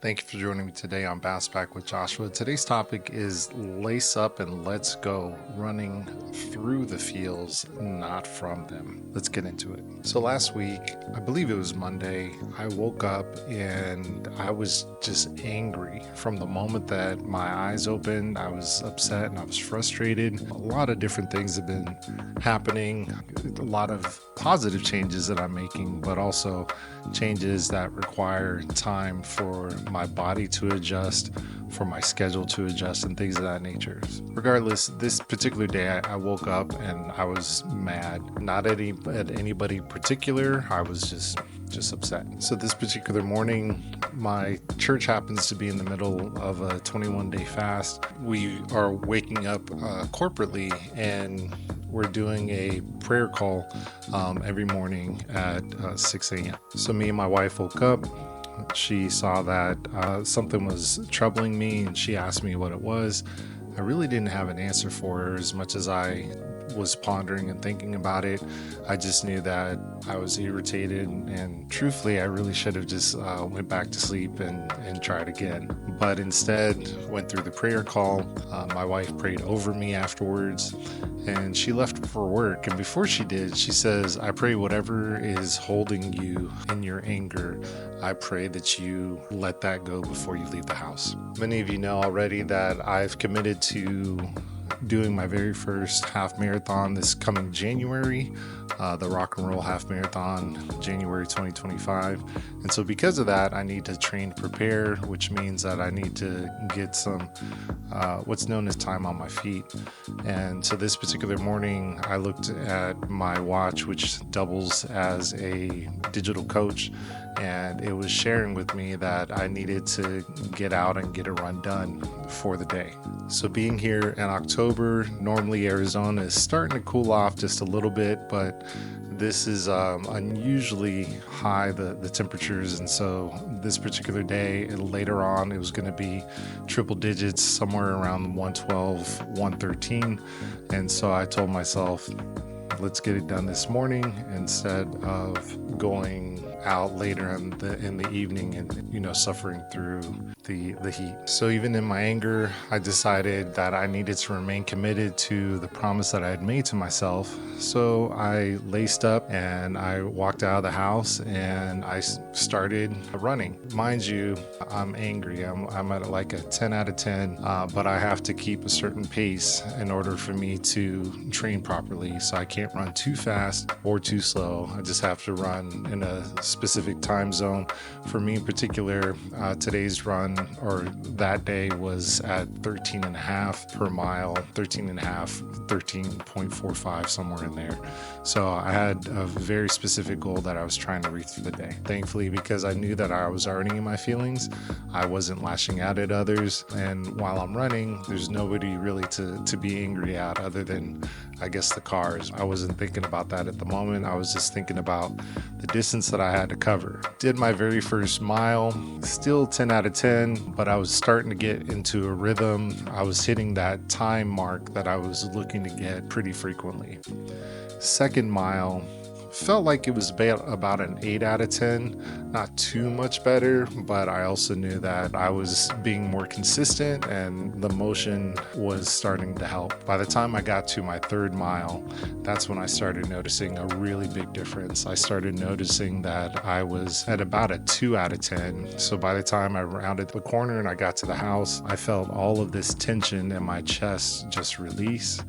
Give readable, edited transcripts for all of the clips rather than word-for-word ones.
Thank you for joining me today on Bounce Back with Joshua. Today's topic is lace up and let's go, running through the fields, not from them. Let's get into it. So last week, I believe it was Monday, I woke up and I was just angry. From the moment that my eyes opened, I was upset and I was frustrated. A lot of different things have been happening, a lot of positive changes that I'm making, but also changes that require time for my body to adjust, for my schedule to adjust, and things of that nature. Regardless, this particular day I woke up and I was mad. Not at anybody particular. I was just upset. So this particular morning, my church happens to be in the middle of a 21-day fast. We are waking up corporately, and we're doing a prayer call every morning at 6 a.m. So me and my wife woke up. She saw that something was troubling me, and she asked me what it was. I really didn't have an answer for her as much as I was pondering and thinking about it. I just knew that I was irritated, and truthfully, I really should have just went back to sleep and tried again. But instead, went through the prayer call. My wife prayed over me afterwards, and she left for work. And before she did, she says, "I pray whatever is holding you in your anger, I pray that you let that go before you leave the house." Many of you know already that I've committed to doing my very first half marathon this coming January, the Rock and Roll Half Marathon, January 2025. And so because of that, I need to train to prepare, which means that I need to get some what's known as time on my feet. And so this particular morning, I looked at my watch, which doubles as a digital coach, and it was sharing with me that I needed to get out and get a run done for the day. So being here in October, normally Arizona is starting to cool off just a little bit, but this is unusually high, the temperatures. And so this particular day, later on, it was going to be triple digits, somewhere around 112, 113. And so I told myself, let's get it done this morning instead of going out later in the evening and suffering through the heat. So even in my anger, I decided that I needed to remain committed to the promise that I had made to myself. So I laced up and I walked out of the house and I started running. Mind you, I'm angry. I'm at like a 10 out of 10, but I have to keep a certain pace in order for me to train properly. So I can't run too fast or too slow. I just have to run in a specific time zone. For me in particular, today's run or that day was at 13 and a half per mile, 13 and a half, 13.45, somewhere in there. So I had a very specific goal that I was trying to reach for the day. Thankfully, because I knew that I was already in my feelings, I wasn't lashing out at others. And while I'm running, there's nobody really to be angry at other than, I guess, the cars. I wasn't thinking about that at the moment. I was just thinking about the distance that I had to cover. Did my very first mile, still 10 out of 10, but I was starting to get into a rhythm. I was hitting that time mark that I was looking to get pretty frequently. Second mile, felt like it was about an 8 out of 10, not too much better, but I also knew that I was being more consistent and the motion was starting to help. By the time I got to my third mile, that's when I started noticing a really big difference. I started noticing that I was at about a 2 out of 10. So by the time I rounded the corner and I got to the house, I felt all of this tension in my chest just release.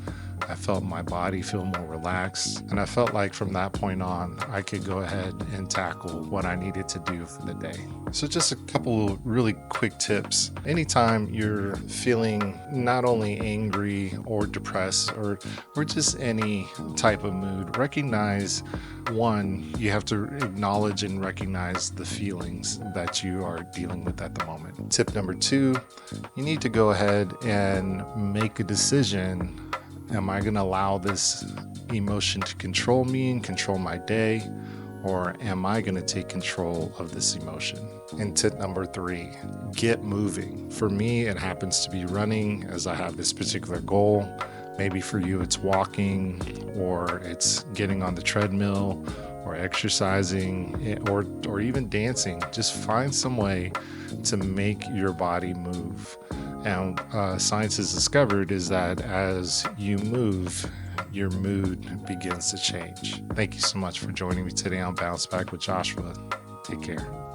I felt my body feel more relaxed, and I felt like from that point on, I could go ahead and tackle what I needed to do for the day. So just a couple of really quick tips. Anytime you're feeling not only angry or depressed or just any type of mood, recognize, one, you have to acknowledge and recognize the feelings that you are dealing with at the moment. Tip number two, you need to go ahead and make a decision. Am I going to allow this emotion to control me and control my day? Or am I going to take control of this emotion? And tip number three, get moving. For me, it happens to be running as I have this particular goal. Maybe for you, it's walking, or it's getting on the treadmill, or exercising or even dancing. Just find some way to make your body move. And science has discovered is that as you move, your mood begins to change. Thank you so much for joining me today on Bounce Back with Joshua. Take care.